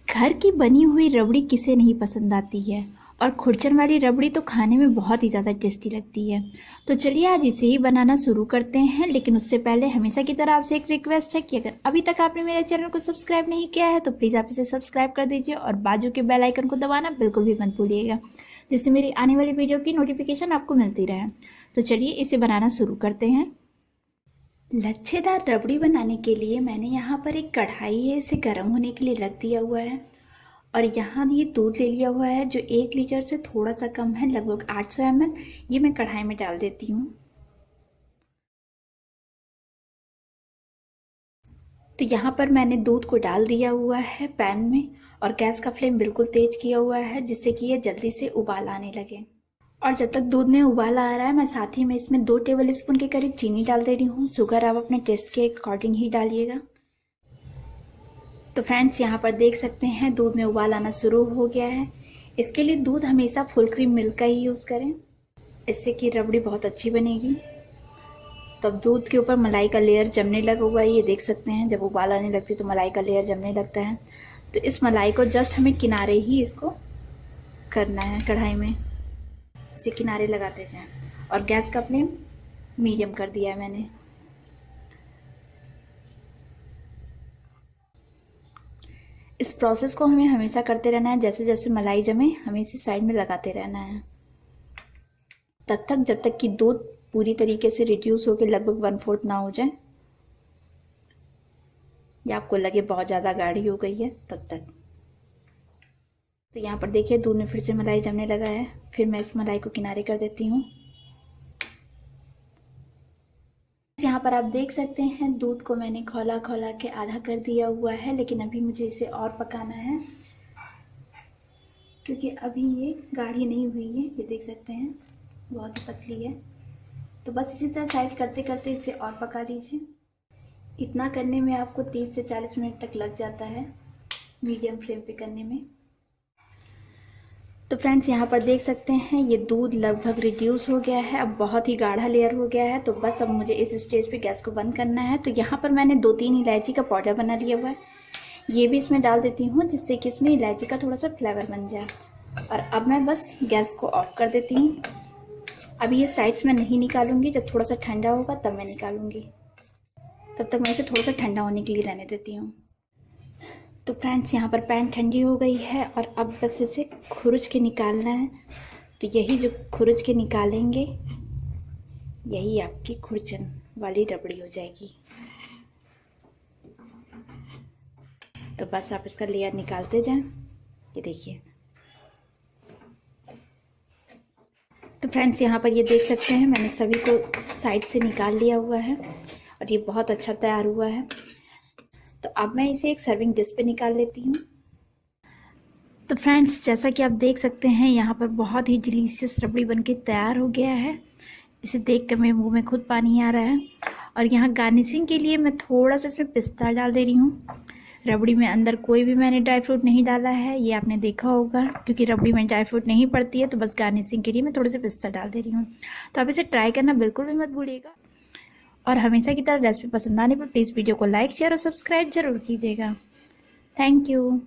घर की बनी हुई रबड़ी किसे नहीं पसंद आती है। और खुरचन वाली रबड़ी तो खाने में बहुत ही ज़्यादा टेस्टी लगती है। तो चलिए आज इसे ही बनाना शुरू करते हैं। लेकिन उससे पहले हमेशा की तरह आपसे एक रिक्वेस्ट है कि अगर अभी तक आपने मेरे चैनल को सब्सक्राइब नहीं किया है तो प्लीज़ आप इसे सब्सक्राइब कर दीजिए और बाजू के बेल आइकन को दबाना बिल्कुल भी मत भूलिएगा, जिससे मेरी आने वाली वीडियो की नोटिफिकेशन आपको मिलती रहे। तो चलिए इसे बनाना शुरू करते हैं। लच्छेदार रबड़ी बनाने के लिए मैंने यहाँ पर एक कढ़ाई है, इसे गर्म होने के लिए रख दिया हुआ है। और यहाँ ये दूध ले लिया हुआ है जो 1 लीटर से थोड़ा सा कम है, लगभग 800 ml। ये मैं कढ़ाई में डाल देती हूँ। तो यहाँ पर मैंने दूध को डाल दिया हुआ है पैन में और गैस का फ्लेम बिल्कुल तेज किया हुआ है, जिससे कि ये जल्दी से उबाल आने लगे। और जब तक दूध में उबाल आ रहा है मैं साथ ही में इसमें 2 टेबल स्पून के करीब चीनी डाल दे रही हूँ। शुगर आप अपने टेस्ट के अकॉर्डिंग ही डालिएगा। तो फ्रेंड्स यहाँ पर देख सकते हैं दूध में उबाल आना शुरू हो गया है। इसके लिए दूध हमेशा फुल क्रीम मिल्क का ही यूज़ करें, इससे कि रबड़ी बहुत अच्छी बनेगी। तब दूध के ऊपर मलाई का लेयर जमने लगा हुआ है, ये देख सकते हैं। जब उबाल आने लगती है तो मलाई का लेयर जमने लगता है। तो इस मलाई को जस्ट हमें किनारे ही इसको करना है, कढ़ाई में इसे किनारे लगाते जाएं। और गैस का फ्लेम मीडियम कर दिया है मैंने। इस प्रोसेस को हमें हमेशा करते रहना है। जैसे जैसे मलाई जमे हमें इसे साइड में लगाते रहना है, तब तक जब तक कि दूध पूरी तरीके से रिड्यूस होकर लगभग 1/4 ना हो जाए या आपको लगे बहुत ज़्यादा गाढ़ी हो गई है तब तक। तो यहाँ पर देखिए दूध में फिर से मलाई जमने लगा है। फिर मैं इस मलाई को किनारे कर देती हूँ। यहाँ पर आप देख सकते हैं दूध को मैंने खौला खौला के आधा कर दिया हुआ है, लेकिन अभी मुझे इसे और पकाना है क्योंकि अभी ये गाढ़ी नहीं हुई है। ये देख सकते हैं बहुत ही पतली है। तो बस इसी तरह साइड करते करते इसे और पका लीजिए। इतना करने में आपको 30 से 40 मिनट तक लग जाता है मीडियम फ्लेम पे करने में। तो फ्रेंड्स यहाँ पर देख सकते हैं ये दूध लगभग रिड्यूस हो गया है, अब बहुत ही गाढ़ा लेयर हो गया है। तो बस अब मुझे इस स्टेज पे गैस को बंद करना है। तो यहाँ पर मैंने 2-3 इलायची का पाउडर बना लिया हुआ है, ये भी इसमें डाल देती हूँ, जिससे कि इसमें इलायची का थोड़ा सा फ्लेवर बन जाए। और अब मैं बस गैस को ऑफ कर देती हूँ। अभी ये साइड्स में नहीं निकालूंगी, जब थोड़ा सा ठंडा होगा तब मैं निकालूंगी। तब तक मैं इसे थोड़ा सा ठंडा होने के लिए रहने देती हूँ। तो फ्रेंड्स यहाँ पर पैन ठंडी हो गई है और अब बस इसे खुरुच के निकालना है। तो यही जो खुरुच के निकालेंगे यही आपकी खुरचन वाली रबड़ी हो जाएगी। तो बस आप इसका लेयर निकालते जाएं। ये देखिए। तो फ्रेंड्स यहाँ पर ये देख सकते हैं मैंने सभी को साइड से निकाल लिया हुआ है और ये बहुत अच्छा तैयार हुआ है। तो अब मैं इसे एक सर्विंग डिश पे निकाल लेती हूँ। तो फ्रेंड्स जैसा कि आप देख सकते हैं यहाँ पर बहुत ही डिलीशियस रबड़ी बनके तैयार हो गया है। इसे देख कर मेरे मुंह में खुद पानी आ रहा है। और यहाँ गार्निशिंग के लिए मैं थोड़ा सा इसमें पिस्ता डाल दे रही हूँ। रबड़ी में अंदर कोई भी मैंने ड्राई फ्रूट नहीं डाला है, ये आपने देखा होगा, क्योंकि रबड़ी में ड्राई फ्रूट नहीं पड़ती है। तो बस गार्निशिंग के लिए मैं थोड़े से पिस्ता डाल दे रही हूँ। तो आप इसे ट्राई करना बिल्कुल भी मत भूलिएगा। और हमेशा की तरह रेसिपी पसंद आने पर प्लीज़ वीडियो को लाइक शेयर और सब्सक्राइब जरूर कीजिएगा। Thank you.